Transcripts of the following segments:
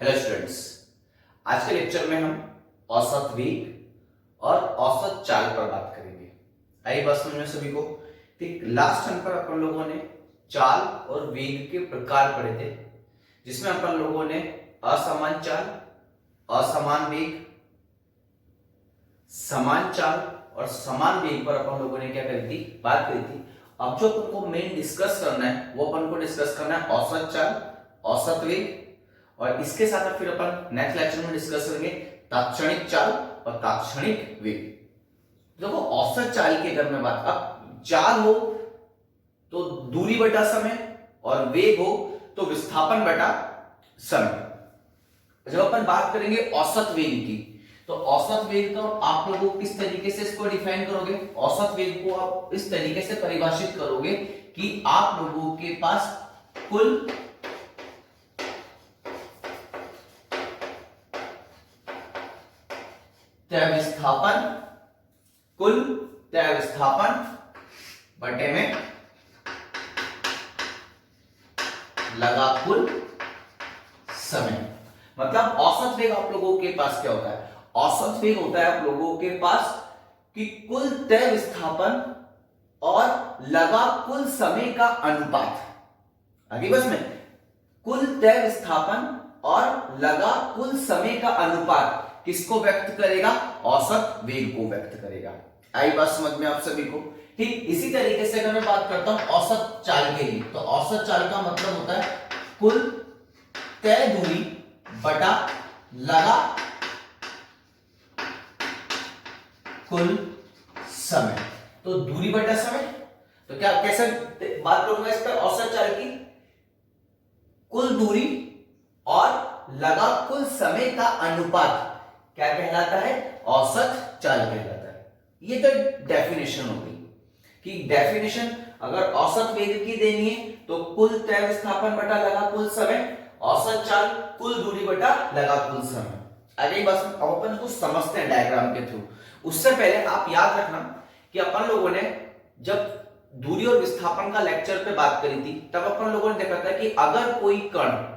Hello students, आज के lecture में हम औसत वेग और औसत चाल पर बात करेंगे। आई बात समझ में सभी को? ठीक, लास्ट टाइम पर अपन लोगों ने चाल और वेग के प्रकार पढ़े थे, जिसमें अपन लोगों ने असमान चाल, असमान वेग, समान चाल और समान वेग पर अपन लोगों ने क्या करी थी, बात करी थी। अब जो अपन को मेन डिस्कस करना है वो अपन को डिस्कस करना है औसत चाल, औसत वेग, और इसके साथ फिर अपन नेक्स्ट लेक्चर में डिस्कस करेंगे तात्क्षणिक चाल और तात्क्षणिक वेग। देखो, औसत चाल की अगर मैं बात, अब चाल हो तो दूरी बटा समय और वेग हो तो विस्थापन बटा समय। जब अपन बात करेंगे औसत वेग की, तो औसत वेग तो आप लोगों किस तरीके से इसको डिफाइन करोगे? औसत वेग को आप इस तरीके से परिभाषित करोगे कि आप लोगों के पास कुल तय विस्थापन बटे में लगा कुल समय। मतलब औसत वेग आप लोगों के पास क्या होता है? औसत वेग होता है आप लोगों के पास कि कुल तय विस्थापन और लगा कुल समय का अनुपात। आगे बस में कुल तय विस्थापन और लगा कुल समय का अनुपात किसको व्यक्त करेगा? औसत वेग को व्यक्त करेगा। आई बात समझ में आप सभी को? ठीक, इसी तरीके से अगर मैं बात करता हूं औसत चाल के लिए, तो औसत चाल का मतलब होता है कुल तय दूरी बटा लगा कुल समय। तो दूरी बटा समय, तो क्या कैसे बात करूंगा इस पर? औसत चाल की कुल दूरी और लगा कुल समय का अनुपात क्या कहलाता है? औसत चाल कहलाता है। ये तो डेफिनेशन हो गई कि डेफिनेशन अगर औसत वेग की देनी है तो कुल तय विस्थापन बटा लगा कुल समय, औसत चाल कुल दूरी बटा लगा कुल समय। अरे बस अब अपन कुछ समझते हैं डायग्राम के थ्रू। उससे पहले आप याद रखना कि अपन लोगों ने जब दूरी और विस्थापन का लेक्चर पे बात करी थी, तब अपन लोगों ने देखा था कि अगर कोई कण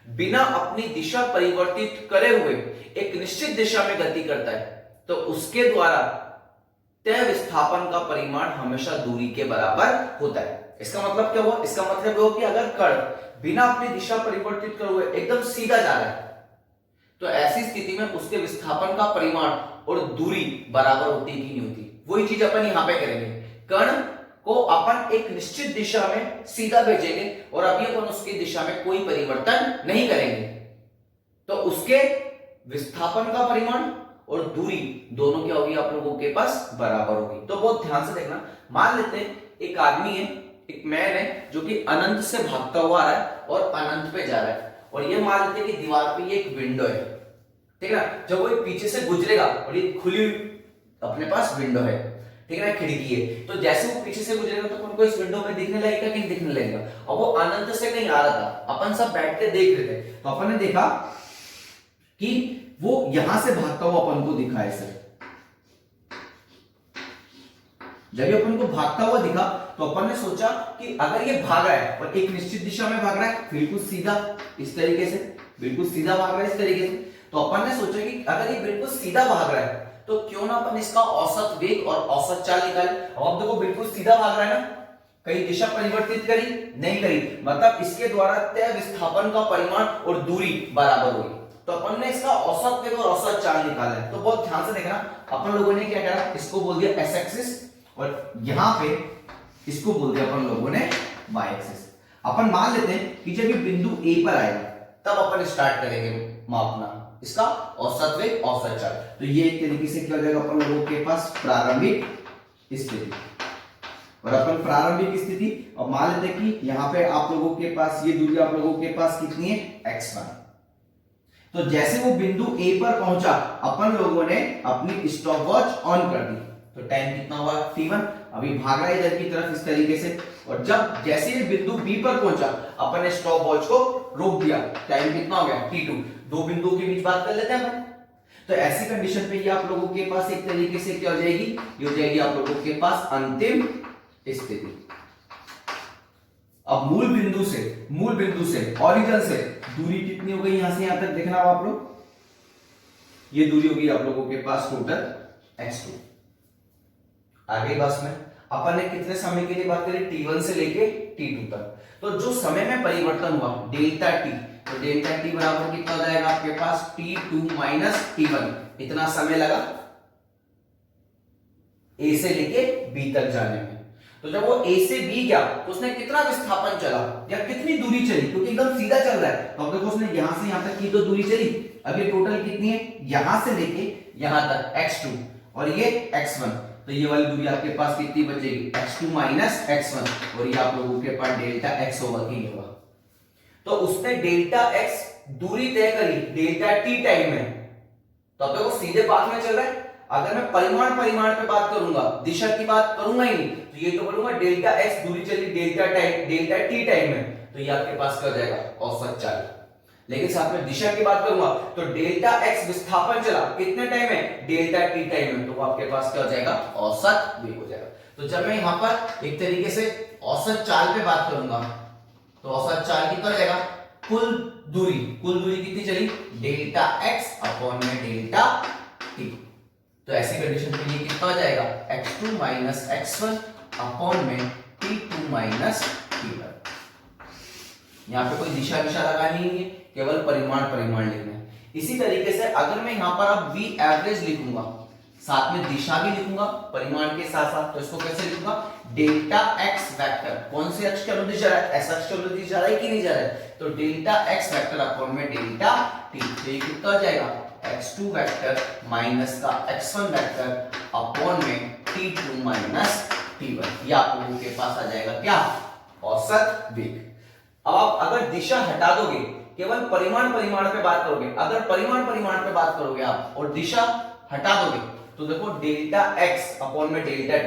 बिना अपनी दिशा परिवर्तित करे हुए एक निश्चित दिशा में गति करता है तो उसके द्वारा तय विस्थापन का परिमाण हमेशा दूरी के बराबर होता है। इसका मतलब क्या हुआ? इसका मतलब हुआ कि अगर कण बिना अपनी दिशा परिवर्तित करे हुए एकदम सीधा जा रहा है तो ऐसी स्थिति में उसके विस्थापन का परिमाण और दूरी बराबर होती कि नहीं होती? वही चीज अपन यहां पे करेंगे। कण को अपन एक निश्चित दिशा में सीधा भेजेंगे और अभी अपन उसकी दिशा में कोई परिवर्तन नहीं करेंगे तो उसके विस्थापन का परिमाण और दूरी दोनों क्या होगी? आप लोगों के पास बराबर होगी। तो बहुत ध्यान से देखना। मान लेते हैं एक आदमी है, एक मैन है जो कि अनंत से भागता हुआ आ रहा है और अनंत पे जा रहा है, और ये मान लेते हैं कि दीवार पे ये एक विंडो है, ठीक है ना? जब वो पीछे से गुजरेगा और ये खुली अपने पास विंडो है, ठीक है ना, खिड़की है, तो जैसे वो पीछे से गुजरेगा तो उनको इस विंडो में दिखने लगेगा कि नहीं दिखने लगेगा? और वो अनंत से कहीं आ रहा था, अपन सब बैठ के देख रहे थे, तो अपन ने देखा कि वो यहां से भागता हुआ अपन को दिखा ऐसे। जब ये अपन को भागता हुआ दिखा तो अपन ने सोचा कि अगर ये भाग रहा है और एक निश्चित दिशा में भाग रहा है, बिल्कुल सीधा इस तरीके से, बिल्कुल सीधा भाग रहा है इस तरीके से, तो अपन ने सोचा कि अगर ये बिल्कुल सीधा भाग रहा है तो क्यों ना अपन इसका औसत वेग और औसत चाल निकालें। अब देखो बिल्कुल सीधा भाग रहा है ना, कहीं दिशा परिवर्तित करी नहीं करी, मतलब इसके द्वारा तय विस्थापन का परिमाण और दूरी बराबर हुई, तो अपन ने इसका औसत वेग और औसत चाल निकाला है। तो बहुत ध्यान से देखना, अपन लोगों ने क्या करा, इसको बोल दिया एस एक्सिस और यहां पे इसको बोल दिया अपन लोगों ने वाई एक्सिस। अपन मान लेते हैं कि जब ये बिंदु ए पर आएगा तब अपन स्टार्ट करेंगे मापना इसका औसत वेग औसत चाल। तो ये एक तरीके से क्या हो जाएगा अपन लोगों के पास प्रारंभिक स्थिति, और अपन प्रारंभिक स्थिति और मान लेते हैं कि यहां पे आप लोगों के पास ये दूरी आप लोगों के पास कितनी है? x1। तो जैसे वो बिंदु ए पर पहुंचा अपन लोगों ने अपनी स्टॉप वॉच ऑन कर दी, तो टाइम कितना हुआ? t1। अभी भाग रहा है इधर की तरफ इस तरीके से, और जब जैसे ये बिंदु बी पर पहुंचा अपन ने स्टॉप वॉच को रोक दिया, टाइम कितना हो गया? t2। दो बिंदुओं के बीच बात कर लेते हैं अपन। तो ऐसी कंडीशन पे ये आप लोगों के पास एक तरीके से क्या हो जाएगी? ये हो जाएगी आप लोगों के पास अंतिम स्थिति। अब मूल बिंदु से ओरिजिन से दूरी कितनी हो गई यहां से यहां तक देखना हो आप लोग, ये दूरी होगी आप लोगों के पास टोटल x2। आगे बस में अपन ने कितने समय के लिए बात करी, t1 से लेके t2 तक। तो जो समय में परिवर्तन हुआ डेल्टा t, तो डेल्टा t बराबर कितना हो जाएगा आपके पास t2 माइनस t1, इतना समय लगा a से लेके b तक जाने में। तो जब वो a से b गया तो उसने कितना विस्थापन चला या कितनी दूरी चली, क्योंकि एकदम सीधा चल रहा है। तो अब देखो उसने यहां से यहां तक की तो दूरी चली, अब ये टोटल कितनी है यहां से लेके यहां तक x2 और ये x1, तो ये वाली दूरी आपके पास कितनी बचेगी x2 माइनस x1, और ये आप लोगों के पास डेल्टा x होगा कि होगा। तो उसने डेल्टा x दूरी तय करी डेल्टा t टाइम में, तो अब देखो सीधे पाथ में चल रहा है। अगर मैं परिमाण पे बात करूंगा, दिशा की बात करूंगा ही नहीं, तो ये तो बोलूंगा डेल्टा x दूरी चली डेल्टा t टाइम में, तो ये आपके पास क्या हो जाएगा औसत चाल। लेकिन साथ में दिशा की बात करूंगा तो डेल्टा x विस्थापन चला कितने टाइम में डेल्टा t टाइम में, तो आपके पास क्या हो जाएगा औसत वेग हो जाएगा। तो जब मैं यहां पर एक तरीके से औसत चाल पे बात करूंगा तो औसत चाल कितना हो जाएगा, कुल दूरी कितनी चली डेल्टा x अपॉन में डेल्टा t। तो ऐसी कंडीशन के लिए कितना हो जाएगा x2 माइनस x1 अपॉन में t2 माइनस t1। यहां पे कोई दिशा लगानी नहीं है, केवल परिमाण लिखना है। इसी तरीके से अगर मैं यहां पर अब v एवरेज लिखूंगा, साथ में दिशा भी लिखूंगा परिमाण के साथ साथ, तो इसको कैसे लिखूंगा डेल्टा x वेक्टर, कौन से अक्ष के अनुदिश जा रहा है, ऐसा अक्ष के अनुदिश जा रहा है कि नहीं जा रहा है, तो डेल्टा x वेक्टर अपॉन में डेल्टा t, तो ये कितना हो जाएगा x2 वेक्टर माइनस का x1 वेक्टर अपॉन में t2 माइनस t1, ये आप लोगों के पास आ जाएगा क्या औसत वेग। अब आप अगर दिशा हटा दोगे, केवल परिमाण पे बात करोगे, अगर परिमाण पे बात करोगे आप और दिशा हटा दोगे, तो देखो डेल्टा x अपॉन में डेल्टा t,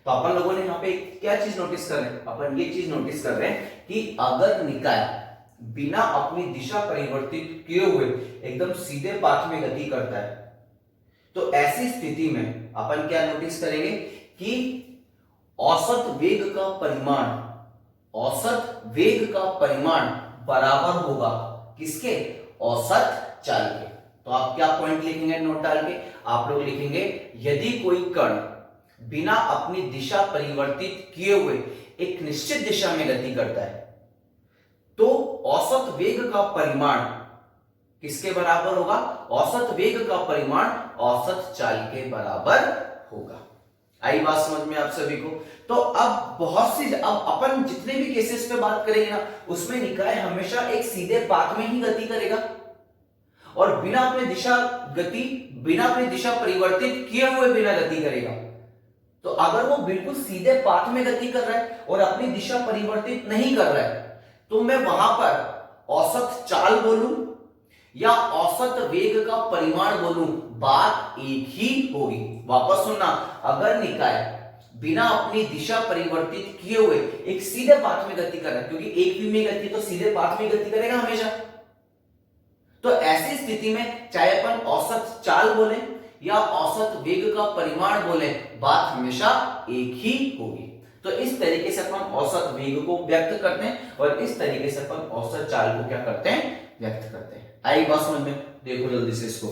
तो अपन लोगों ने यहाँ पे क्या चीज नोटिस कर रहे हैं, अपन ये चीज नोटिस कर रहे हैं कि अगर निकाय बिना अपनी दिशा परिवर्तित किए हुए एकदम सीधे पाथ में गति करता है, तो ऐसी स्थिति में अपन क्या नोटिस करेंगे कि औसत वेग का परिमाण बराबर होगा किसके, औसत चाल के। तो आप क्या पॉइंट लिखेंगे नोट डाल के, आप लोग लिखेंगे यदि कोई कण बिना अपनी दिशा परिवर्तित किए हुए एक निश्चित दिशा में गति करता है, तो औसत वेग का परिमाण किसके बराबर होगा, औसत वेग का परिमाण औसत चाल के बराबर होगा। आई बात समझ में आप सभी को। तो अब अब अपन जितने भी केसेस पे बात करेंगे ना, उसमें निकाय हमेशा एक सीधे पाथ में ही गति करेगा और बिना अपनी दिशा परिवर्तित किए हुए बिना गति करेगा। तो अगर वो बिल्कुल सीधे पाथ में गति कर रहा है और अपनी दिशा परिवर्तित नहीं कर रहा है, तो मैं वहां पर औसत चाल बोलूं या औसत वेग का परिमाण बोलूं, बात एक ही होगी। वापस सुनना, अगर निकाय बिना अपनी दिशा परिवर्तित किए हुए एक सीधे पाथ में गति कर रहा है, क्योंकि एक भी में गति तो सीधे पाथ में गति करेगा हमेशा, तो ऐसी स्थिति में चाहे अपन औसत चाल बोले या औसत वेग का परिमाण बोले, बात हमेशा एक ही होगी। तो इस तरीके से अपन औसत वेग को व्यक्त करते हैं और इस तरीके से अपन औसत चाल को क्या करते हैं, व्यक्त करते हैं। आई बात समझ में, देखो जल्दी से इसको,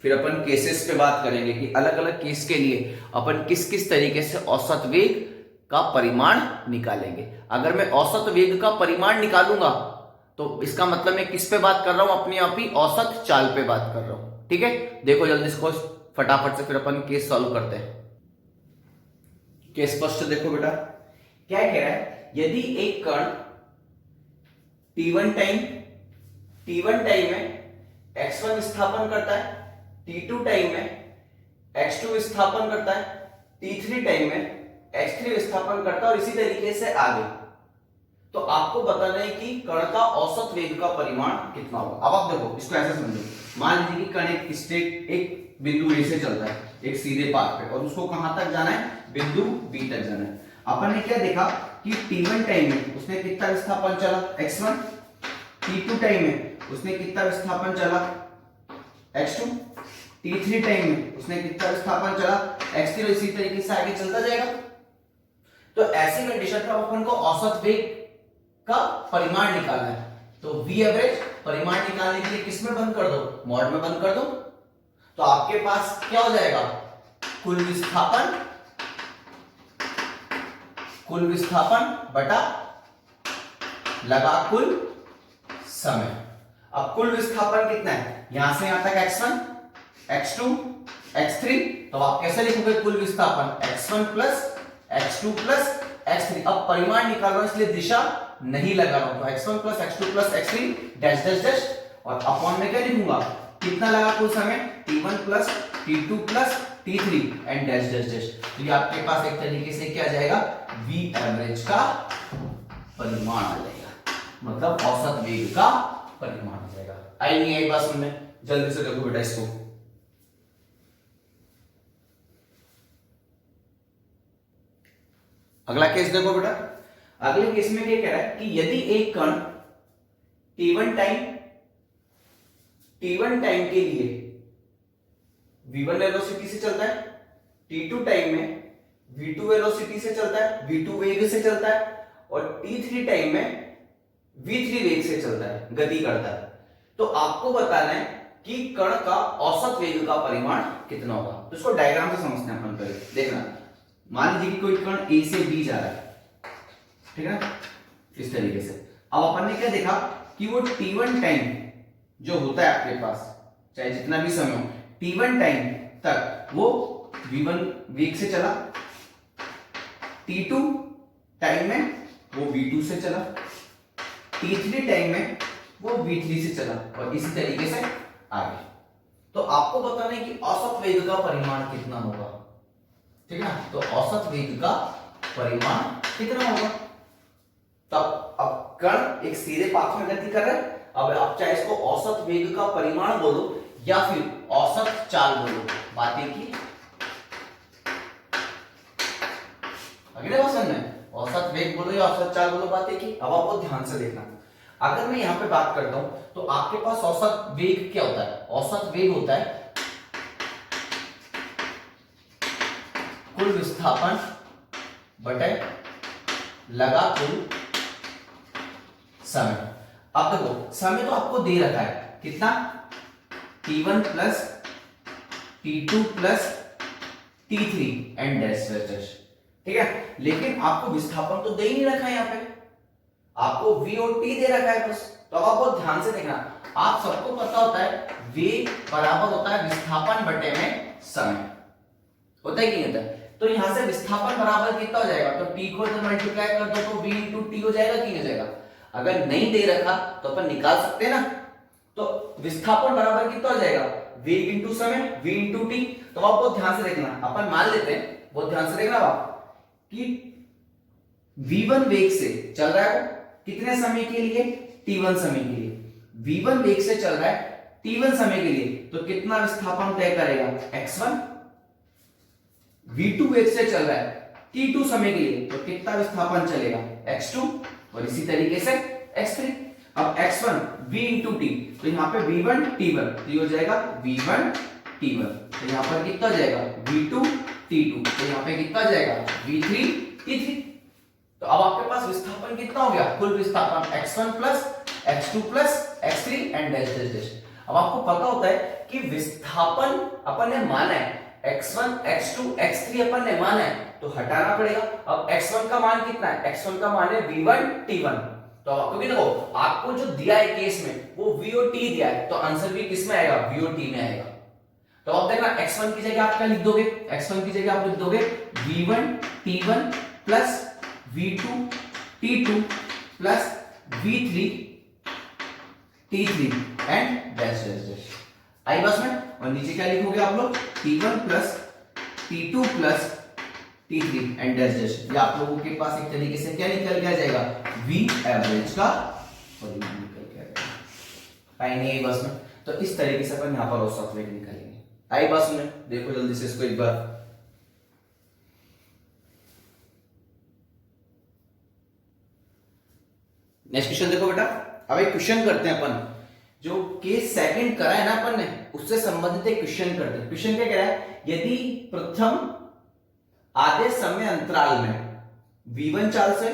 फिर अपन केसेस पे बात करेंगे कि अलग अलग केस के लिए अपन किस किस तरीके से औसत वेग का परिमाण निकालेंगे। अगर मैं औसत वेग का परिमाण निकालूंगा तो इसका मतलब मैं किस पे बात कर रहा हूं, अपने आप ही औसत चाल पे बात कर रहा हूं। ठीक है, देखो जल्दी इसको फटाफट से, फिर अपन केस सॉल्व करते हैं। केस स्पष्ट देखो बेटा, क्या कह रहा है, यदि एक कण t1 टाइम में x1 विस्थापन करता है, t2 टाइम में x2 विस्थापन करता है, t3 टाइम में x3 विस्थापन करता है और इसी तरीके से आगे, तो आपको बताना है कि कण का औसत वेग का परिमाण कितना होगा। अब आप देखो इसको ऐसे समझो, मान लीजिए कि कण एक बिंदु A से चलता है एक सीधे पाथ पे और उसको कहां तक जाना है, बिंदु B तक जाना है। अपन ने क्या देखा कि t1 टाइम में उसने कितना विस्थापन चला x1, t2 टाइम में उसने कितना विस्थापन चला x2, t3 टाइम में उसने कितना विस्थापन चला x3, इसी तरीके से आगे चलता जाएगा। तो ऐसी कंडीशन पर अपन को औसत वेग का परिमाण निकालना है। तो वी एवरेज परिमाण निकालने के लिए किस में बंद कर दो, मॉड में बंद कर दो। तो आपके पास क्या हो जाएगा, कुल विस्थापन बटा लगा कुल समय। अब कुल विस्थापन कितना है, यहां से यहां तक x1 x2 x3, तो आप कैसे लिखोगे कुल विस्थापन x1 plus x2 plus x3। अब परिमाण निकाल रहा हूं इसलिए दिशा नहीं लगा रहा हूं, तो x1 plus x2 plus x3 dash dash dash, और अपॉन में क्या लिखूंगा, कितना लगा कुल समय, t1 plus t2 plus t3 and dash dash dash. तो ये आपके पास एक तरीके से क्या आ जाएगा, v एवरेज का परिमाण आ जाएगा, मतलब औसत वेग का परिमाण आ जाएगा। आई नहीं आई बात सुनने, जल्दी से देखो बेटा इसको। अगला केस देखो बेटा, अगले केस में क्या कह रहा है कि यदि एक कण t1 टाइम के लिए v1 वेलोसिटी से चलता है, t2 टाइम में v2 वेलोसिटी से चलता है, v2 वेग से चलता है, और t3 टाइम में v3 वेग से चलता है, गति करता है। तो आपको बताना है कि कण का औसत वेग का परिमाण कितना होगा। तो इसको डायग्राम से समझते हैं अपन पहले। देखना, मान लीजिए कि कोई कण A से B जा रहा है, ठीक है, इस तरीके से। अब अपन ने क्या देखा कि वो t1 टाइम जो होता है आपके पास, चाहे जितना भी समय हो, t1 टाइम तक वो v1 वेग से चला, t2 टाइम में वो v2 से चला, t3 टाइम में वो v3 से चला, और इसी तरीके से आगे। तो आपको बताना है कि औसत वेग का परिमाण कितना होगा, ठीक है। तो औसत वेग का परिमाण कितना होगा, तब अब कण एक सीधे पाथ में गति कर रहा है। अब आप चाहे इसको औसत वेग का परिमाण बोलो या फिर औसत चाल बोलो, बातें की अगले क्वेश्चन में औसत वेग बोलो या औसत चाल बोलो, बातें की। अब आपको ध्यान से देखना, अगर मैं यहां पे बात करता हूं तो आपके पास औसत वेग क्या होता है, औसत वेग होता है कुल विस्थापन बटे लगा कुल समय। अब देखो समय तो आपको दे रखा है कितना, t1 plus t2 plus t3 and dash dash, ठीक है। लेकिन आपको विस्थापन तो दे ही नहीं रखा है, यहाँ पे आपको v और t दे रखा है बस। तो अब आपको ध्यान से देखना, आप सबको पता होता है वेग बराबर होता है विस्थापन बटे में समय, होता है कि नहीं होता है। तो यहां से विस्थापन बराबर कितना हो जाएगा, तो t को जब मल्टीप्लाई कर दो तो v इंटू टी हो जाएगा कि नहीं हो जाएगा। अगर नहीं दे रखा तो अपन निकाल सकते हैं ना। तो विस्थापन बराबर कितना हो जाएगा, वेग इंटू समय, v इंटू टी। तो आप बहुत ध्यान से देखना, अपन मान लेते हैं, बहुत ध्यान से देखना आप कि v1 वेग से चल रहा है कितने समय के लिए, t1 समय के लिए। v1 वेग से चल रहा है t1 समय के लिए, तो कितना विस्थापन तय करेगा, x1। v2 वेग से चल रहा है t2 समय के लिए, तो कितना विस्थापन चलेगा, x2, और इसी तरीके से x3। अब x1 v इंटू टी, तो यहाँ पे v1 t1, तो ये हो जाएगा v1 t1, तो यहाँ पर कितना हो जाएगा v2 t2, तो यहाँ पे कितना हो जाएगा v3 t3। तो अब आपके पास विस्थापन कितना हो गया, कुल विस्थापन x1 plus x2 plus x3 and dash dash dash. अब आपको पता होता है कि विस्थापन अपन ने माना है x1 x2 x3 अपन ने माना है, तो हटाना पड़ेगा। अब x1 का मान कितना है, x1 का मान है v1 t1। तो क्योंकि देखो आपको जो दिया है केस में वो v और t दिया है, तो आंसर भी किस में आएगा, v और t में आएगा। तो अब देखना x1 की जगह आप क्या लिख दोगे, x1 की जगह आप लिख दोगे v1 t1 plus v2 t2 plus v3 t3 and dash dash dash. आई बस में, और नीचे क्या लिखोगे आप लोग, t1 plus t2 plus t3 and dash dash. ये आप लोगों के पास एक तरीके से क्या निकल के आ जाएगा, v एवरेज का परिमाण निकल के आ जाएगा। आई नहीं आई बस में। तो इस तरीके से अपन यहाँ पर औसत वेग निकालेंगे। आई बस में, देखो जल्दी से इसको एक बार। नेक्स्ट क्वेश्चन देखो बेटा। अब एक क्वेश्चन करते हैं अपन, जो केस सेकंड करा है ना अपन ने, उससे संबंधित एक क्वेश्चन करते हैं। क्वेश्चन क्या कह रहा है, यदि प्रथम आधे समय अंतराल में v1 चाल से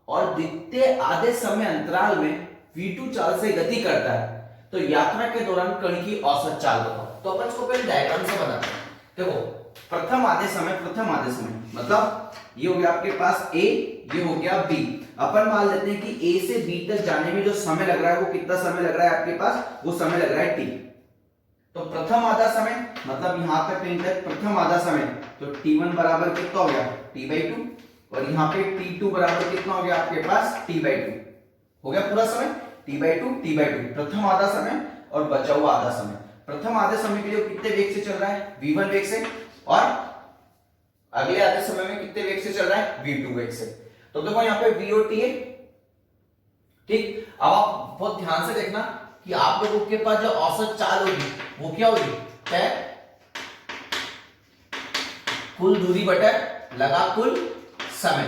और दिखते आधे समय अंतराल में v2 चाल से गति करता है, तो यात्रा के दौरान कण की औसत चाल बताओ। तो अपन इसको पहले डायग्राम से बनाते हैं। देखो प्रथम आधे समय मतलब ये हो गया आपके पास a, ये हो गया b। अपन मान लेते हैं कि a से b तक जाने में जो समय लग रहा है वो कितना समय लग रहा है आपके पास, वो समय लग रहा है t। तो प्रथम आधा समय मतलब यहां तक कहीं तक प्रथम आधा समय, तो t1 बराबर कितना हो गया t/2, और यहाँ पे t2 बराबर कितना हो गया आपके पास t/2 हो गया पूरा समय t/2 प्रथम आधा समय और बचा हुआ आधा समय। प्रथम आधे समय के लिए कितने वेग से चल रहा है v1 वेग से, और अगले आधे समय में कितने वेग से चल रहा है v2 वेग से। तो देखो यहाँ पे v और t है, ठीक। अब आप बहुत ध्यान से देखना कि आप लोगों के पास जो औसत चाल होगी वो क्या होगी, कुल दूरी बटा लगा कुल समय।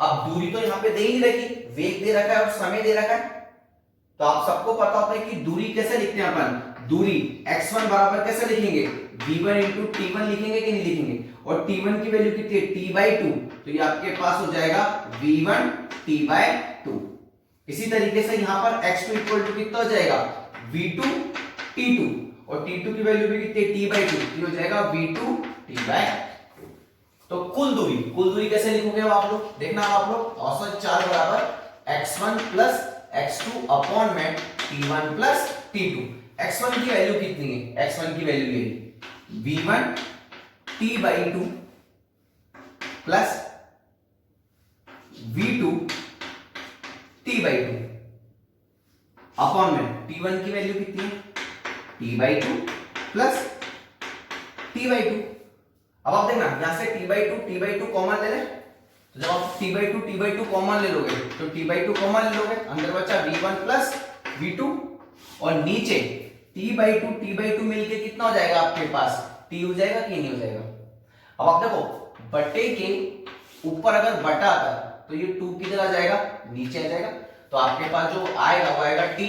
अब दूरी तो यहां पे दे ही रखी, वेग दे रखा है और समय दे रखा है, तो आप सबको पता होता है कि दूरी कैसे लिखते हैं अपन, दूरी x1 बराबर कैसे लिखेंगे v1 इंटू t1 लिखेंगे कि नहीं लिखेंगे, और t1 की वैल्यू कितनी है t/2, तो ये आपके पास हो जाएगा v1 t/2। इसी तरीके से यहां पर x2 इक्वल टू कितना हो जाएगा v2 t2, और t2 की वैल्यू भी कितनी है t/2, ये हो जाएगा v2 t/2। तो कुल दूरी कैसे लिखोगे आप लोग, देखना आप लोग, औसत चाल बराबर x1 प्लस x2 अपॉन में t1 प्लस t2। x1 की वैल्यू कितनी है, x1 की वैल्यू ये v1 t/2 plus v2 t/2 upon में t1 की वैल्यू कितनी है t/2 प्लस t/2। अब आप देखना यहां से t/2 कॉमन ले ले, तो जब आप t/2 कॉमन ले लोगे तो t/2 कॉमन ले लोगे, अंदर बचा v1 प्लस v2, और नीचे t/2 मिलके कितना हो जाएगा आपके पास t हो जाएगा कि नहीं हो जाएगा। अब आप देखो बटे के ऊपर अगर बटा आता तो ये 2 किधर आ जाएगा, नीचे आ जाएगा, तो आपके पास जो आएगा वो आएगा t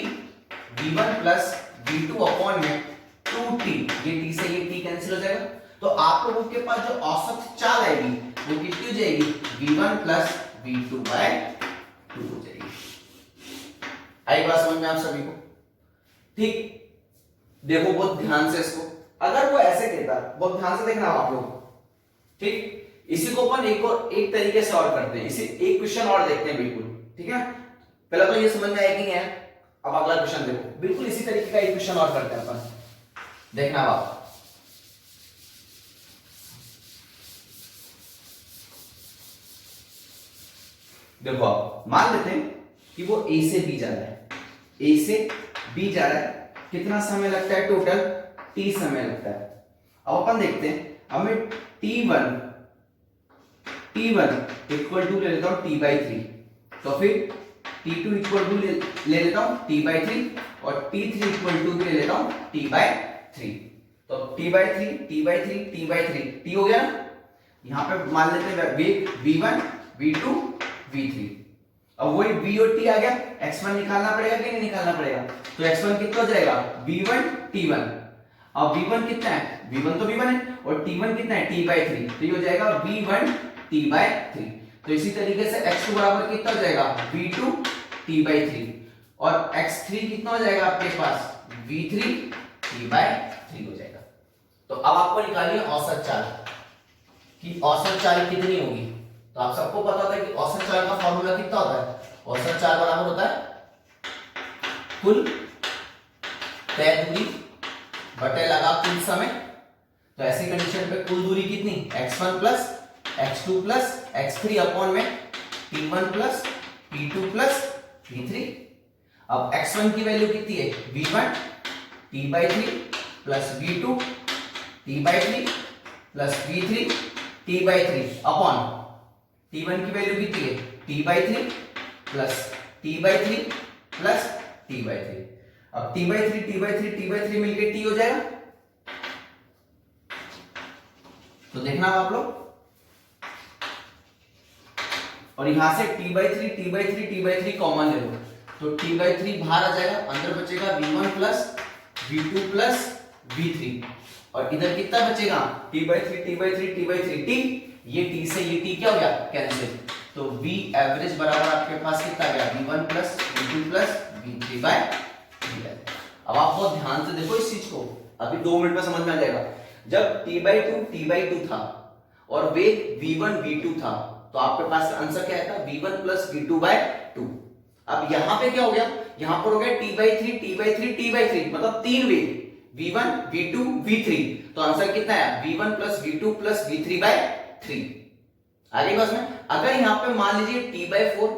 v1 plus v2 upon में 2t, ये t से ये t कैंसिल हो जाएगा, तो आप लोगों के पास जो औसत चाल आएगी वो कितनी हो जाएगी v1 प्लस v2/2 हो जाएगी। आई बात समझ में आप सभी को, ठीक। देखो बहुत ध्यान से इसको, अगर वो ऐसे कहता, बहुत ध्यान से देखना आप लोग, ठीक। इसी को अपन एक तरीके से और करते हैं, इसे एक क्वेश्चन और देखते हैं, बिल्कुल ठीक है। पहले तो ये समझ में आया कि नहीं है, अब अगला क्वेश्चन देखो, बिल्कुल इसी तरीके का एक क्वेश्चन और करते हैं अपन, देखना आप। देखो आप मान लेते हैं कि वो A से B जा रहा है, A से B जा रहा है, कितना समय लगता है टोटल t समय लगता है। अब अपन देखते हैं, अब मैं t1 इक्वल टू ले लेता हूं t/3, तो फिर t2 इक्वल टू ले लेता हूं t/3, और t3 इक्वल टू ले लेता हूं t/3। तो t/3 t हो गया ना, यहां पे मान लेते हैं वेग v1 v2 v3। अब वही v और t आ गया, x1 निकालना पड़ेगा कि नहीं निकालना पड़ेगा, तो x1 कितना हो जाएगा v1 t1। अब v1 कितना है, v1 तो v1 है, और t1 कितना है t/3, तो ये हो जाएगा v1 t/3। तो इसी तरीके से x2 बराबर कितना हो जाएगा v2 t/3, और x3 कितना हो जाएगा आपके पास v3 t/3 हो जाएगा। तो अब आपको निकालिए औसत चाल, कि औसत चाल कितनी होगी। तो आप सबको पता होता है कि औसत चाल का फॉर्मूला कितना होता है, औसत चाल बराबर होता है कुल तय दूरी बटे लगा कुल समय। तो ऐसी कंडीशन पे कुल दूरी कितनी, x1 plus x2 plus x3 upon में t1 plus t2 plus t3। अब x1 की वैल्यू कितनी है v1 t/3 plus v2 t/3 plus v3 t/3 upon t1 की वैल्यू कितनी है t/3 plus t/3 plus t/3। अब t/3 मिलके t हो जाएगा, तो देखना आप लोग, और यहां से t/3 कॉमन ले लो, तो t/3 बाहर आ जाएगा, अंदर बचेगा v1 plus v2 plus v3, और इधर कितना बचेगा t/3 t, ये टी से ये टी क्या हो गया, कैंसिल। तो V एवरेज बराबर आपके पास कितना गया, V1 plus V2 plus V3 bye V। अब आप बहुत ध्यान से देखो इस चीज को, अभी 2 मिनट में समझ में आ जाएगा। जब T/2 था और वेग V1 V2 था, तो आपके पास आंसर क्या था, V1 प्लस V2/2। अब यहां पे क्या हो गया, यहां पर हो गया T/3 मतलब 3 वेग V1 V2 V3। तो आंसर कितना है, V1 plus V2 plus V3/3। आगे बस में अगर यहां पे मान लीजिए T/4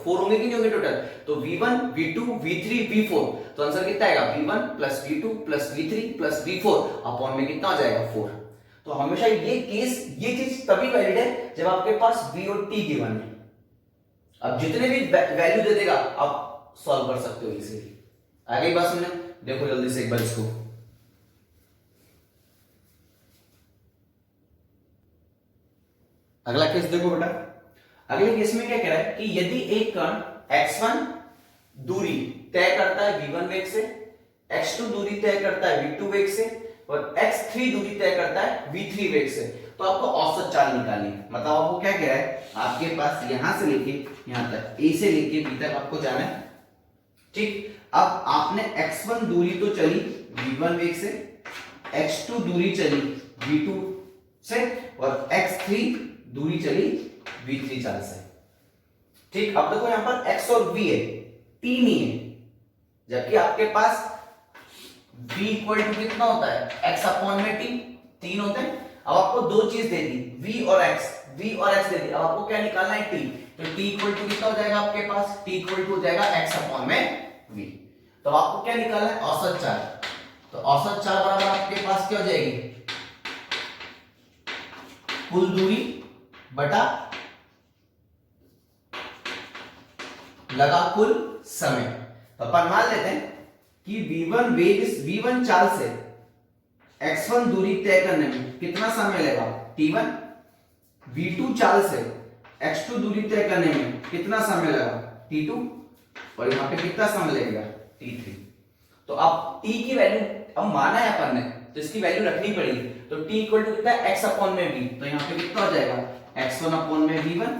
4 होंगे कि नहीं होंगे टोटल, तो V1 V2 V3 V4। तो आंसर कितना आएगा, V1 plus V2 plus V3 plus V4 upon में कितना आ जाएगा, 4। तो हमेशा ये केस, ये चीज तभी वैलिड है जब आपके पास V और T गिवन है। अब जितने भी वैल्यू दे देगा आप सॉल्व कर सकते हो इजीली। आगे बात समझे, देखो जल्दी से एक बार इसको। अगला केस देखो बेटा, अगले केस में क्या कह रहा है कि यदि एक कण x1 दूरी तय करता है v1 वेग से, x2 दूरी तय करता है v2 वेग से और x3 दूरी तय करता है v3 वेग से, तो आपको औसत चाल निकालनी है। मतलब आपको क्या कह रहा है, आपके पास यहां से लेके यहां तक, a से लेके b तक आपको जाना है, ठीक। अब आपने x1 दूरी तो चली v1 वेग से, x2 दूरी चली v2 से और x3 दूरी चली v3 चाल से, ठीक। अब देखो यहां पर x और v है, t नहीं है, जबकि आपके पास v इक्वल टू कितना होता है, x अपॉन में t, 3 होते हैं। अब आपको दो चीज दे दी, v और x दे दी। अब आपको क्या निकालना है, t। तो t इक्वल टू कितना हो जाएगा आपके पास, t इक्वल टू हो जाएगा x अपॉन में v। तो आपको क्या निकालना है, औसत चाल। तो औसत चाल बराबर आपके पास क्या हो जाएगी, कुल दूरी बटा लगा कुल समय। तो अपन मान लेते हैं कि v1 चाल से x1 दूरी तय करने में कितना समय लगेगा, t1। v2 चाल से x2 दूरी तय करने में कितना समय लगा, t2। और यहां पे कितना समय लगेगा, t3। तो अब t की वैल्यू अब माना है अपन ने, तो इसकी वैल्यू रखनी पड़ेगी। तो t इक्वल टू कितना है, x अपॉन में v। तो यहां पे कितना हो जाएगा, x1 अपॉन में v1,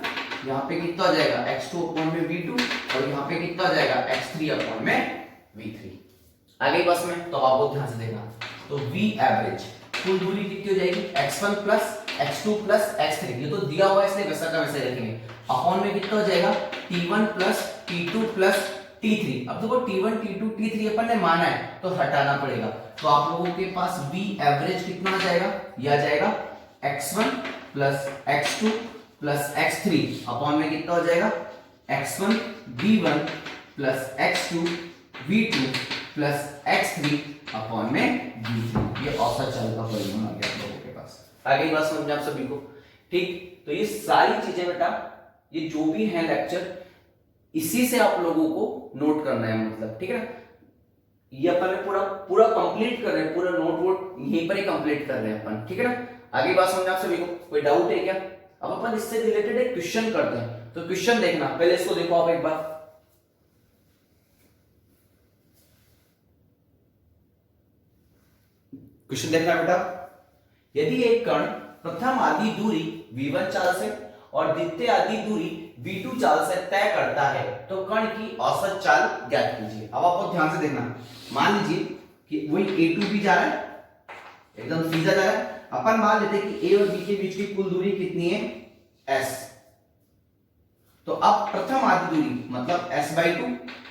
यहां पे कितना हो जाएगा, x2 अपॉन में v2 और यहां पे कितना हो जाएगा, x3 अपॉन में v3। आगे बस में तो आपको ध्यान से देखना। तो v एवरेज कुल दूरी कितनी हो जाएगी, x1 plus x2 plus x3, ये तो दिया हुआ है इसलिए वैसा का वैसे रखेंगे, अपॉन में कितना हो जाएगा, t1 plus t2 plus t3। अब देखो t1 t2 t3 अपन ने माना है तो हटाना पड़ेगा। तो आप लोगों के पास v एवरेज कितना आ जाएगा, यह आ जाएगा x1 plus x2 plus x3 upon में कितना हो जाएगा, x1 v1 plus x2 v2 plus x3 upon में v3। ये औसत चाल का परिमाण आ गया आप लोगों के पास। आगे बात समझ आप सभी को, ठीक। तो ये सारी चीजें बेटा, ये जो भी है लेक्चर, इसी से आप लोगों को नोट करना है, मतलब ठीक है ना। ये अपन पूरा कंप्लीट कर रहे हैं, पूरा नोट वोट यहीं पर ही कंप्लीट कर रहे हैं अपन, ठीक है ना। आगे बात समझ आप सभी को, कोई डाउट है क्या। अब अपन इससे रिलेटेड एक क्वेश्चन करते हैं, तो क्वेश्चन देखना, पहले इसको देखो आप एक बार। क्वेश्चन देखना बेटा, यदि एक कण प्रथम आधी दूरी v1 चाल से और द्वितीय आधी दूरी v2 चाल से तय करता है, तो कण की औसत चाल ज्ञात कीजिए। अब आपको ध्यान से देखना, मान लीजिए कि वही a2 भी जा रहा है, एकदम सीधा जा रहा है। अपन मान लेते हैं कि a और b के बीच की कुल दूरी कितनी है, s। तो अब प्रथम आधी दूरी मतलब s/2,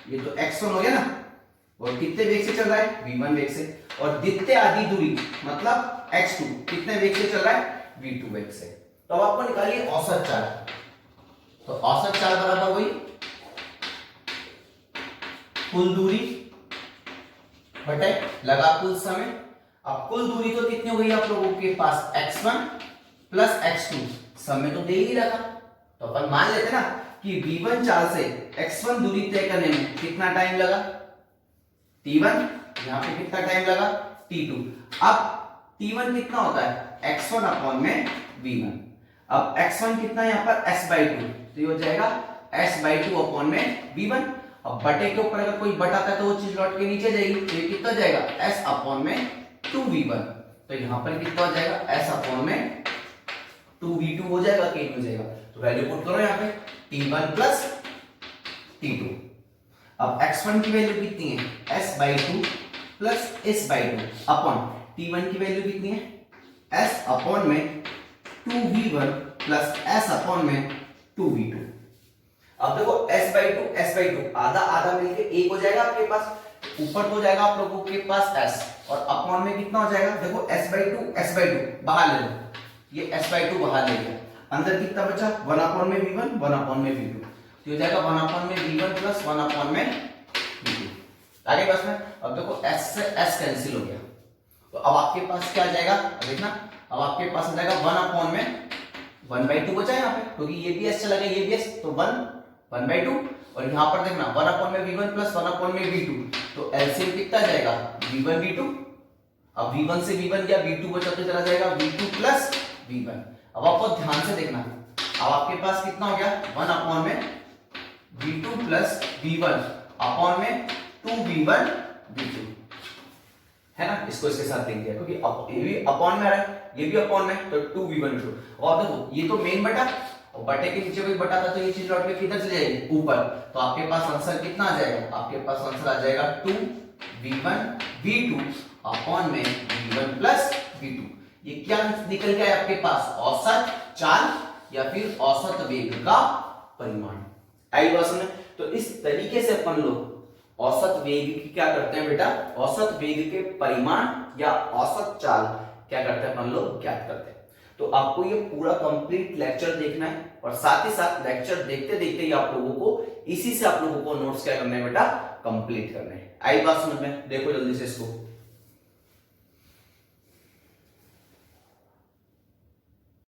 ये तो x1 हो गया ना, और कितने वेग से चल रहा है, v1 वेग से। और द्वितीय आधी दूरी मतलब x2 कितने वेग से चल रहा है, v2 वेग से। तो अब आपको निकालिए औसत चाल। तो औसत चाल बराबर वही कुल दूरी बटे लगा कुल समय। अब कुल दूरी तो कितनी हो गई आप लोगों के पास, x1 प्लस x2, समय तो दे ही लगा। तो अपन मान लेते ना कि v1 चाल से x1 दूरी तय करने में कितना टाइम लगा, t1, यहां पे कितना टाइम लगा, t2। अब t1 कितना होता है, x1 अपॉन में v1। अब x1 कितना है यहां पर, s/2, तो ये हो जाएगा s/2 अपॉन में v1। अब बटे के ऊपर अगर कोई बट आता है तो वो चीज लौट के नीचे जाएगी, तो ये कितना जाएगा, s अपॉन में 2v1। तो यहां पर कितना हो जाएगा, s अपॉन में 2v2 हो जाएगा कि नहीं हो जाएगा। तो वैल्यू पुट करो यहाँ पे t1 प्लस t2। अब x1 की वैल्यू कितनी है, s/2 plus s/2 upon t1 की वैल्यू कितनी है, s अपॉन में 2v1 प्लस s अपॉन में 2v2। अब देखो s/2 आधा आधा मिलके एक हो जाएगा आपके पास, ऊपर तो जाएगा आप लोगों के पास s और अपॉन में कितना हो जाएगा, देखो s/2 बाहर ले लो, ये s/2 बाहर ले लिया, अंदर कितना बचा 1 अपॉन में v1 1 अपॉन में v2, तो हो जाएगा 1 अपॉन में v1 प्लस 1 अपॉन में v2। आगे बस में अब देखो s से s कैंसिल हो गया, तो अब आपके पास क्या आ जाएगा, देखना अब आपके पास आ जाएगा 1 अपॉन में 1/2 बचा यहाँ पे, क्योंकि ये भी s चला गया ये भी s, तो 1/2 और यहाँ पर देखना 1 अपॉन में v1 प्लस 1 अपॉन में v2, तो एलसीएम कितना जाएगा v1 v2। अब v1 से v1 गया, v2 बचा तो चला जाएगा v2 प्लस v1। अब आपको ध्यान से देखना, अब आपके पास कितना हो गया 1 अपॉन में v2 प्लस v1 अपॉन में 2v1 v2 है ना, इसको इसके साथ लिख दिया क्योंकि ये भी अपॉन में आ रहा है ये भी अपॉन में, तो 2v1 v2। और देखो ये तो मेन बटा और बटे के नीचे कोई बटा था, तो ये चीज लौट के किधर चली जाएगी ऊपर, तो आपके पास आंसर कितना आ जाएगा, आपके पास आंसर आ जाएगा 2v1 v2 अपॉन में v1 प्लस v2। ये क्या निकल गया है आपके पास, औसत चाल या फिर औसत वेग का परिमाण। आई बात समझ। तो इस तरीके से अपन लोग औसत वेग की क्या करते हैं बेटा, औसत वेग के परिमाण या औसत चाल क्या करते हैं अपन लोग ज्ञात करते हैं। तो आपको ये पूरा कंप्लीट लेक्चर देखना है और साथ ही साथ लेक्चर देखते देखते ही आप लोगों को इसी से आप लोगों को नोट्स क्या करने हैं बेटा, कंप्लीट करने हैं। आई बात समझ में, देखो जल्दी से इसको।